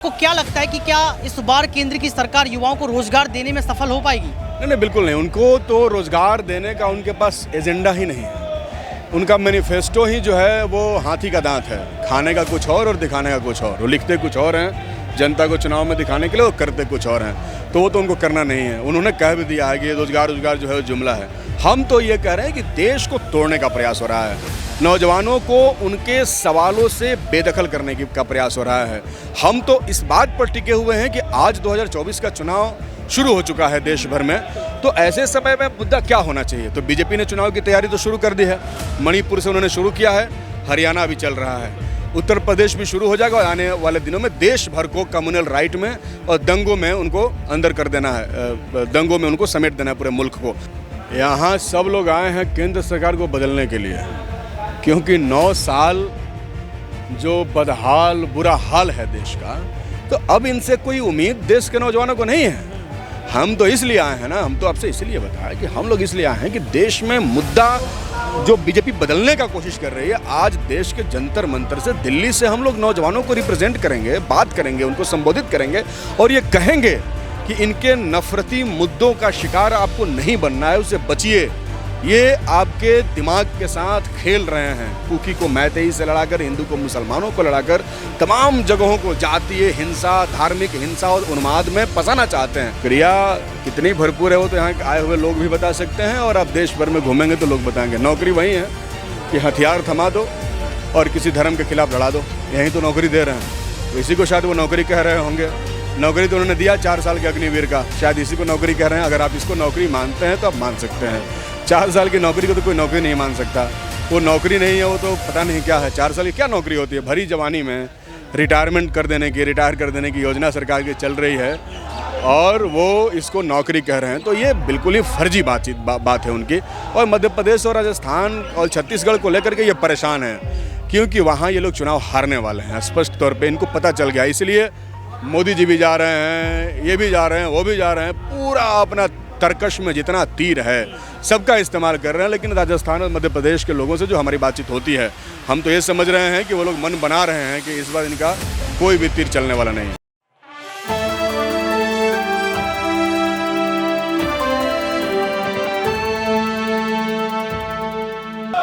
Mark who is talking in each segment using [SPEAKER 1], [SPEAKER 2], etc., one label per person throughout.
[SPEAKER 1] को क्या लगता है कि क्या इस बार केंद्र की सरकार युवाओं को रोजगार देने में सफल हो पाएगी?
[SPEAKER 2] नहीं, बिल्कुल नहीं। उनको तो रोज़गार देने का उनके पास एजेंडा ही नहीं है। उनका मैनिफेस्टो ही जो है वो हाथी का दांत है। खाने का कुछ और दिखाने का कुछ और। वो लिखते कुछ और हैं, जनता को चुनाव में दिखाने के लिए वो करते कुछ और हैं। तो वो तो उनको करना नहीं है। उन्होंने कह भी दिया है कि ये रोजगार जो है वो जुमला है। हम तो ये कह रहे हैं कि देश को तोड़ने का प्रयास हो रहा है। नौजवानों को उनके सवालों से बेदखल करने का प्रयास हो रहा है। हम तो इस बात पर टिके हुए हैं कि आज 2024 का चुनाव शुरू हो चुका है देश भर में। तो ऐसे समय में मुद्दा क्या होना चाहिए? तो बीजेपी ने चुनाव की तैयारी तो शुरू कर दी है। मणिपुर से उन्होंने शुरू किया है, हरियाणा भी चल रहा है, उत्तर प्रदेश भी शुरू हो जाएगा और आने वाले दिनों में देश भर को कम्युनल राइट में और दंगों में उनको अंदर कर देना है, दंगों में उनको समेट देना है पूरे मुल्क को। यहाँ सब लोग आए हैं केंद्र सरकार को बदलने के लिए, क्योंकि 9 साल जो बदहाल बुरा हाल है देश का, तो अब इनसे कोई उम्मीद देश के नौजवानों को नहीं है। हम तो इसलिए आए हैं ना, हम तो आपसे इसलिए बताया कि हम लोग इसलिए आए हैं कि देश में मुद्दा जो बीजेपी बदलने का कोशिश कर रही है, आज देश के जंतर मंतर से दिल्ली से हम लोग नौजवानों को रिप्रेजेंट करेंगे, बात करेंगे, उनको संबोधित करेंगे और ये कहेंगे कि इनके नफरती मुद्दों का शिकार आपको नहीं बनना है, उससे बचिए। ये आपके दिमाग के साथ खेल रहे हैं। कुकी को मैतेई से लड़ाकर, हिंदू को मुसलमानों को लड़ाकर, तमाम जगहों को जातीय हिंसा, धार्मिक हिंसा और उन्माद में फंसाना चाहते हैं। क्रिया कितनी भरपूर है वो तो यहाँ आए हुए लोग भी बता सकते हैं, और आप देश भर में घूमेंगे तो लोग बताएंगे। नौकरी वही है कि हथियार थमा दो और किसी धर्म के खिलाफ लड़ा दो, यही तो नौकरी दे रहे हैं। तो इसी को शायद वो नौकरी कह रहे होंगे। नौकरी तो उन्होंने दिया 4 साल के अग्निवीर का, शायद इसी को नौकरी कह रहे हैं। अगर आप इसको नौकरी मानते हैं तो आप मान सकते हैं। 4 साल की नौकरी को तो कोई नौकरी नहीं मान सकता। वो नौकरी नहीं है, वो तो पता नहीं क्या है। 4 साल की क्या नौकरी होती है? भरी जवानी में रिटायर कर देने की योजना सरकार की चल रही है और वो इसको नौकरी कह रहे हैं। तो ये बिल्कुल ही फर्जी बात है उनकी। और मध्य प्रदेश और राजस्थान और छत्तीसगढ़ को लेकर के ये परेशान है, क्योंकि वहाँ ये लोग चुनाव हारने वाले हैं स्पष्ट तौर पर, इनको पता चल गया। इसलिए मोदी जी भी जा रहे हैं, ये भी जा रहे हैं, वो भी जा रहे हैं, पूरा अपना तरकश में जितना तीर है सबका इस्तेमाल कर रहे हैं। लेकिन राजस्थान और मध्य प्रदेश के लोगों से जो हमारी बातचीत होती है, हम तो ये समझ रहे हैं कि वो लोग मन बना रहे हैं कि इस बार इनका कोई भी तीर चलने वाला नहीं है।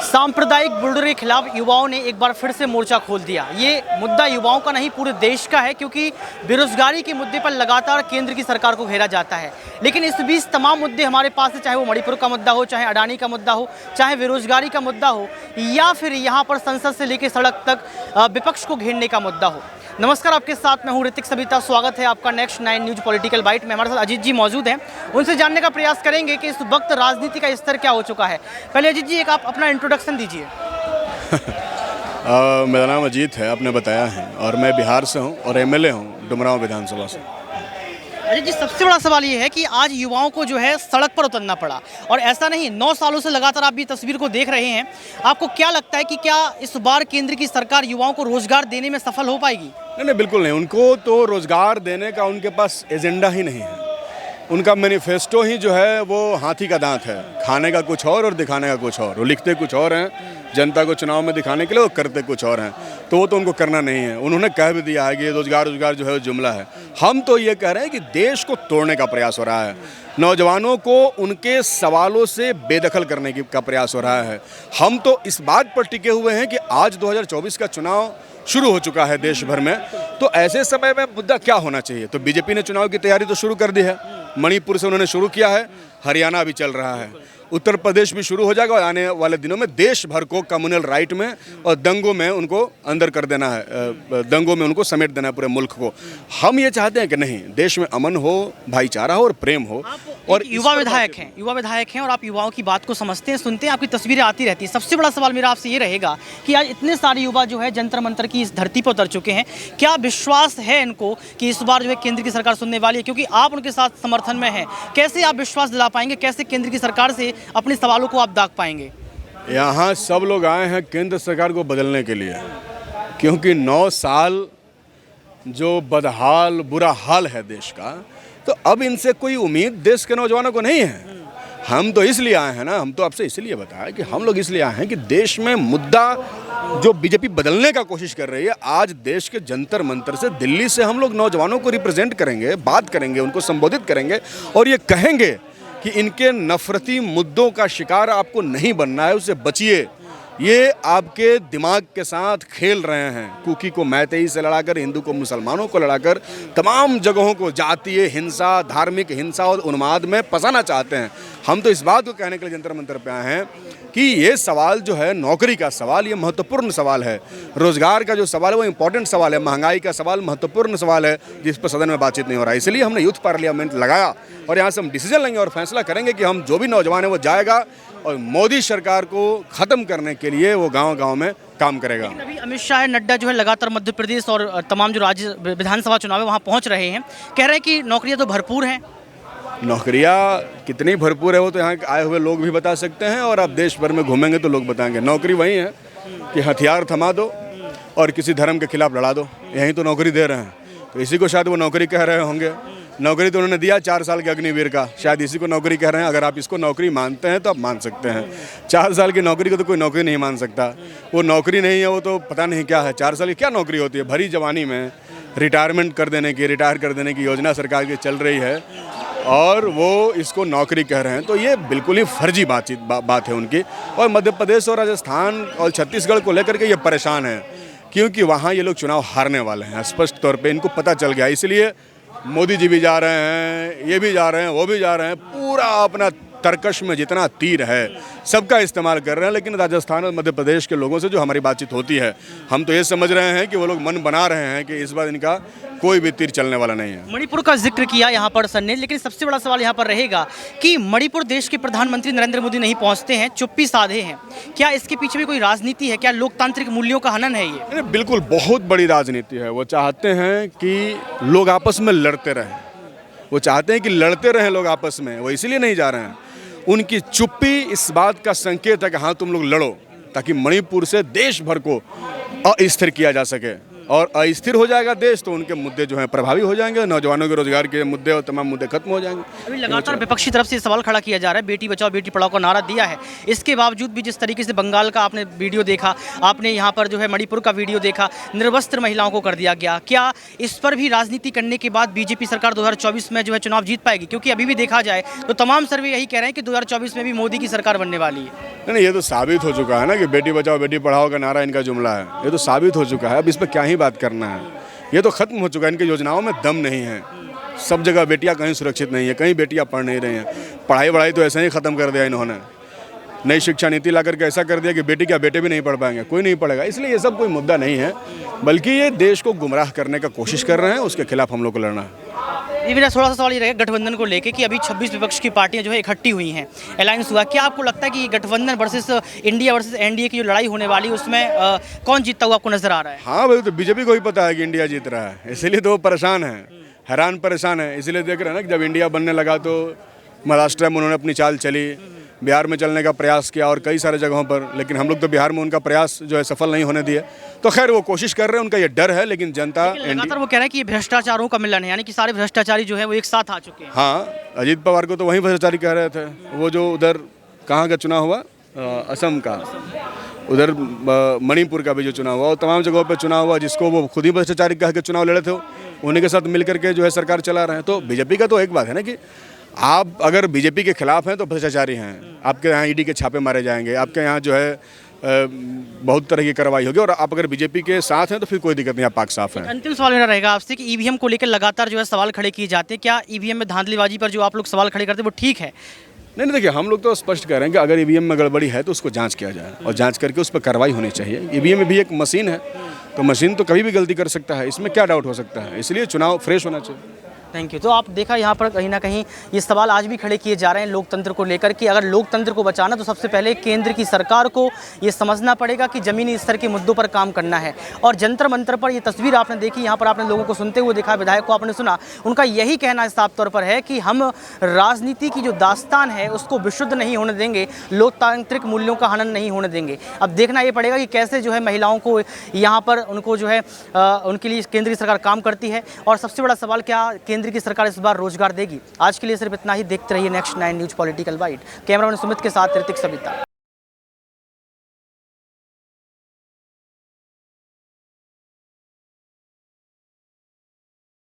[SPEAKER 1] सांप्रदायिक बुलडोजर के खिलाफ युवाओं ने एक बार फिर से मोर्चा खोल दिया। ये मुद्दा युवाओं का नहीं, पूरे देश का है, क्योंकि बेरोजगारी के मुद्दे पर लगातार केंद्र की सरकार को घेरा जाता है। लेकिन इस बीच तमाम मुद्दे हमारे पास है, चाहे वो मणिपुर का मुद्दा हो, चाहे अडानी का मुद्दा हो, चाहे बेरोजगारी का मुद्दा हो, या फिर यहाँ पर संसद से लेकर सड़क तक विपक्ष को घेरने का मुद्दा हो। नमस्कार, आपके साथ मैं हूँ ऋतिक सविता। स्वागत है आपका नेक्स्ट 9 न्यूज पॉलिटिकल बाइट में। हमारे साथ अजीत जी मौजूद हैं, उनसे जानने का प्रयास करेंगे कि इस वक्त राजनीति का स्तर क्या हो चुका है। पहले अजीत जी, एक आप अपना इंट्रोडक्शन दीजिए।
[SPEAKER 2] मेरा नाम अजीत है, आपने बताया है, और मैं बिहार से हूँ और एमएलए हूँ डुमरांव विधानसभा से।
[SPEAKER 1] अजीत जी, सबसे बड़ा सवाल ये है कि आज युवाओं को जो है सड़क पर उतरना पड़ा, और ऐसा नहीं, 9 सालों से लगातार आप ये तस्वीर को देख रहे हैं। आपको क्या लगता है कि क्या इस बार केंद्र की सरकार युवाओं को रोजगार देने में सफल हो पाएगी?
[SPEAKER 2] नहीं, बिल्कुल नहीं। उनको तो रोज़गार देने का उनके पास एजेंडा ही नहीं है। उनका मैनिफेस्टो ही जो है वो हाथी का दांत है। खाने का कुछ और दिखाने का कुछ और। वो लिखते कुछ और हैं, जनता को चुनाव में दिखाने के लिए वो करते कुछ और हैं। तो वो तो उनको करना नहीं है। उन्होंने कह भी दिया है कि ये रोजगार जो है वो जुमला है। हम तो ये कह रहे हैं कि देश को तोड़ने का प्रयास हो रहा है। नौजवानों को उनके सवालों से बेदखल करने का प्रयास हो रहा है। हम तो इस बात पर टिके हुए हैं कि आज 2024 का चुनाव शुरू हो चुका है देश भर में। तो ऐसे समय में मुद्दा क्या होना चाहिए? तो बीजेपी ने चुनाव की तैयारी तो शुरू कर दी है। मणिपुर से उन्होंने शुरू किया है, हरियाणा भी चल रहा है, उत्तर प्रदेश भी शुरू हो जाएगा और आने वाले दिनों में देश भर को कम्युनल राइट में और दंगों में उनको अंदर कर देना है, दंगों में उनको समेट देना है पूरे मुल्क को। हम ये चाहते हैं कि नहीं, देश में अमन हो, भाईचारा हो और प्रेम हो। और
[SPEAKER 1] युवा विधायक हैं और आप युवाओं की बात को समझते हैं, सुनते हैं, आपकी तस्वीरें आती रहती हैं। सबसे बड़ा सवाल मेरा आपसे ये रहेगा कि आज इतने सारे युवा जो है जंतर मंतर की इस धरती पर उतर चुके हैं, क्या विश्वास है इनको कि इस बार जो है केंद्र की सरकार सुनने वाली है? क्योंकि आप उनके साथ समर्थन में हैं, कैसे आप विश्वास दिला पाएंगे? कैसे केंद्र की सरकार से अपने सवालों को आप दाग पाएंगे?
[SPEAKER 2] यहाँ सब लोग आए हैं केंद्र सरकार को बदलने के लिए, क्योंकि 9 साल जो बदहाल बुरा हाल है देश का, तो अब इनसे कोई उम्मीद देश के नौजवानों को नहीं है। हम तो इसलिए आए हैं ना, हम तो आपसे इसलिए बताया कि हम लोग इसलिए आए हैं कि देश में मुद्दा जो बीजेपी बदलने का कोशिश कर रही है। आज देश के जंतर मंतर से, दिल्ली से हम लोग नौजवानों को रिप्रेजेंट करेंगे, बात करेंगे, उनको संबोधित करेंगे और ये कहेंगे कि इनके नफरती मुद्दों का शिकार आपको नहीं बनना है, उससे बचिए। ये आपके दिमाग के साथ खेल रहे हैं। कुकी को मैतेई से लड़ाकर, हिंदू को मुसलमानों को लड़ाकर, तमाम जगहों को जातीय हिंसा, धार्मिक हिंसा और उन्माद में फंसाना चाहते हैं। हम तो इस बात को कहने के लिए जंतर मंतर पे आए हैं कि ये सवाल जो है, नौकरी का सवाल, ये महत्वपूर्ण सवाल है। रोजगार का जो सवाल है वो इंपॉर्टेंट सवाल है। महंगाई का सवाल महत्वपूर्ण सवाल है, जिस पर सदन में बातचीत नहीं हो रहा है। इसलिए हमने यूथ पार्लियामेंट लगाया और यहाँ से हम डिसीजन लेंगे और फैसला करेंगे कि हम जो भी नौजवान है वो जाएगा और मोदी सरकार को ख़त्म करने के लिए वो गांव-गांव में काम करेगा।
[SPEAKER 1] अभी अमित शाह, नड्डा जो है लगातार मध्य प्रदेश और तमाम जो राज्य विधानसभा चुनाव है वहाँ पहुँच रहे हैं, कह रहे हैं कि नौकरियाँ तो भरपूर हैं।
[SPEAKER 2] नौकरियाँ कितनी भरपूर है वो तो यहाँ आए हुए लोग भी बता सकते हैं और आप देश भर में घूमेंगे तो लोग बताएंगे। नौकरी वही है कि हथियार थमा दो और किसी धर्म के खिलाफ लड़ा दो, यहीं तो नौकरी दे रहे हैं। तो इसी को शायद वो नौकरी कह रहे होंगे। नौकरी तो उन्होंने दिया 4 साल के अग्निवीर का, शायद इसी को नौकरी कह रहे हैं। अगर आप इसको नौकरी मानते हैं तो आप मान सकते हैं। 4 साल की नौकरी को तो कोई नौकरी नहीं मान सकता। वो नौकरी नहीं है, वो तो पता नहीं क्या है। 4 साल की क्या नौकरी होती है? भरी जवानी में रिटायर कर देने की योजना सरकार की चल रही है और वो इसको नौकरी कह रहे हैं। तो ये बिल्कुल ही फर्जी बात है उनकी। और मध्य प्रदेश और राजस्थान और छत्तीसगढ़ को लेकर के ये परेशान है क्योंकि वहाँ ये लोग चुनाव हारने वाले हैं, स्पष्ट तौर पे इनको पता चल गया। इसलिए मोदी जी भी जा रहे हैं, ये भी जा रहे हैं, वो भी जा रहे हैं, पूरा अपना तर्कश में जितना तीर है सबका इस्तेमाल कर रहे हैं। लेकिन राजस्थान और मध्य प्रदेश के लोगों से जो हमारी बातचीत होती है, हम तो ये समझ रहे हैं कि वो लोग मन बना रहे हैं कि इस बार इनका कोई भी तीर चलने वाला नहीं है।
[SPEAKER 1] मणिपुर का जिक्र किया यहाँ पर सर ने, लेकिन सबसे बड़ा सवाल यहाँ पर रहेगा कि मणिपुर देश के प्रधानमंत्री नरेंद्र मोदी नहीं पहुँचते हैं, चुप्पी साधे हैं। क्या इसके पीछे भी कोई राजनीति है? क्या लोकतांत्रिक मूल्यों का हनन है ये?
[SPEAKER 2] बिल्कुल, बहुत बड़ी राजनीति है। वो चाहते हैं कि लोग आपस में लड़ते रहें, वो चाहते हैं कि लड़ते रहें लोग आपस में, वो इसीलिए नहीं जा रहे हैं। उनकी चुप्पी इस बात का संकेत है कि हाँ तुम लोग लड़ो, ताकि मणिपुर से देश भर को अस्थिर किया जा सके। और अस्थिर हो जाएगा देश तो उनके मुद्दे जो हैं प्रभावी हो जाएंगे, नौजवानों के रोजगार के मुद्दे और तमाम मुद्दे खत्म हो जाएंगे।
[SPEAKER 1] अभी लगातार विपक्षी तरफ से सवाल खड़ा किया जा रहा है, बेटी बचाओ बेटी पढ़ाओ का नारा दिया है, इसके बावजूद भी जिस तरीके से बंगाल का आपने वीडियो देखा, आपने यहाँ पर जो है मणिपुर का वीडियो देखा, निर्वस्त्र महिलाओं को कर दिया गया। क्या इस पर भी राजनीति करने के बाद बीजेपी सरकार 2024 में जो है चुनाव जीत पाएगी? क्योंकि अभी भी देखा जाए तो तमाम सर्वे यही कह रहे हैं कि 2024 में भी मोदी की सरकार बनने वाली है।
[SPEAKER 2] नहीं, ये तो साबित हो चुका है ना कि बेटी बचाओ बेटी पढ़ाओ का नारा इनका जुमला है। ये तो साबित हो चुका है, अब इस पर क्या ही बात करना है। ये तो खत्म हो चुका है, इनकी योजनाओं में दम नहीं है। सब जगह बेटियां कहीं सुरक्षित नहीं है, कहीं बेटियां पढ़ नहीं रही हैं। पढ़ाई तो ऐसे ही ख़त्म कर दिया इन्होंने। नई शिक्षा नीति ला करके ऐसा कर दिया कि बेटी क्या बेटे भी नहीं पढ़ पाएंगे, कोई नहीं पढ़ेगा। इसलिए ये सब कोई मुद्दा नहीं है, बल्कि ये देश को गुमराह करने का कोशिश कर रहे हैं, उसके खिलाफ हम लोग को लड़ना है।
[SPEAKER 1] ये मेरा थोड़ा सा सवाल ये रहेगा गठबंधन को लेके कि अभी 26 विपक्ष की पार्टियां जो है इकट्ठी हुई हैं, अलायंस हुआ। क्या आपको लगता है कि गठबंधन वर्सेस इंडिया वर्सेस एनडीए की जो लड़ाई होने वाली है उसमें कौन जीतता हुआ आपको नजर आ रहा है?
[SPEAKER 2] हाँ भाई, तो बीजेपी को ही पता है कि इंडिया जीत रहा है, इसीलिए तो वो परेशान है, हैरान परेशान है। इसीलिए देख रहे हैं ना कि जब इंडिया बनने लगा तो महाराष्ट्र में उन्होंने अपनी चाल चली, बिहार में चलने का प्रयास किया और कई सारे जगहों पर, लेकिन हम लोग तो बिहार में उनका प्रयास जो है सफल नहीं होने दिए। तो खैर वो कोशिश कर रहे हैं, उनका ये डर है, लेकिन जनता
[SPEAKER 1] लगातार वो कह रहे हैं कि ये भ्रष्टाचारों का मिलन है, यानी कि सारे भ्रष्टाचारी जो है वो एक साथ आ चुके हैं।
[SPEAKER 2] हाँ, अजीत पवार को तो वहीं भ्रष्टाचारी कह रहे थे। वो जो उधर कहाँ का चुनाव हुआ, असम का, उधर मणिपुर का भी जो चुनाव हुआ, और तमाम जगहों पर चुनाव हुआ, जिसको वो खुद ही भ्रष्टाचारी कह के चुनाव लड़े थे, उन्हीं के साथ मिलकर के जो है सरकार चला रहे हैं। तो बीजेपी का तो एक बात है ना कि आप अगर बीजेपी के खिलाफ हैं तो भ्रष्टाचारी हैं, आपके यहाँ ईडी के छापे मारे जाएंगे, आपके यहाँ जो है बहुत तरह की कार्रवाई होगी। और आप अगर बीजेपी के साथ हैं तो फिर कोई दिक्कत नहीं, आप पाक साफ हैं।
[SPEAKER 1] अंतिम सवाल मेरा रहेगा आपसे कि ईवीएम को लेकर लगातार जो है सवाल खड़े किए जाते हैं, क्या ईवीएम में धांधलीबाजी पर जो आप लोग सवाल खड़े करते हैं वो ठीक है?
[SPEAKER 2] नहीं, देखिए, हम लोग तो स्पष्ट कह रहे हैं कि अगर ईवीएम में गड़बड़ी है तो उसको जांच किया जाए और जांच करके उस पर कार्रवाई होनी चाहिए। ईवीएम में भी एक मशीन है, तो मशीन तो कभी भी गलती कर सकता है, इसमें क्या डाउट हो सकता है। इसलिए चुनाव फ्रेश होना चाहिए।
[SPEAKER 1] Thank you. तो आप देखा यहाँ पर कहीं ना कहीं ये सवाल आज भी खड़े किए जा रहे हैं लोकतंत्र को लेकर कि अगर लोकतंत्र को बचाना तो सबसे पहले केंद्र की सरकार को ये समझना पड़ेगा कि ज़मीनी स्तर के मुद्दों पर काम करना है। और जंतर मंतर पर ये तस्वीर आपने देखी, यहाँ पर आपने लोगों को सुनते हुए देखा, विधायक को आपने सुना, उनका यही कहना साफ तौर पर है कि हम राजनीति की जो दास्तान है उसको विशुद्ध नहीं होने देंगे, लोकतांत्रिक मूल्यों का हनन नहीं होने देंगे। अब देखना ये पड़ेगा कि कैसे जो है महिलाओं को यहाँ पर उनको जो है उनके लिए केंद्र की सरकार काम करती है। और सबसे बड़ा सवाल, क्या केंद्र की सरकार इस बार रोजगार देगी? आज के लिए सिर्फ इतना ही। देखते रहिए next 9 news political bite. Cameraman Sumit के साथ ऋतिक सविता।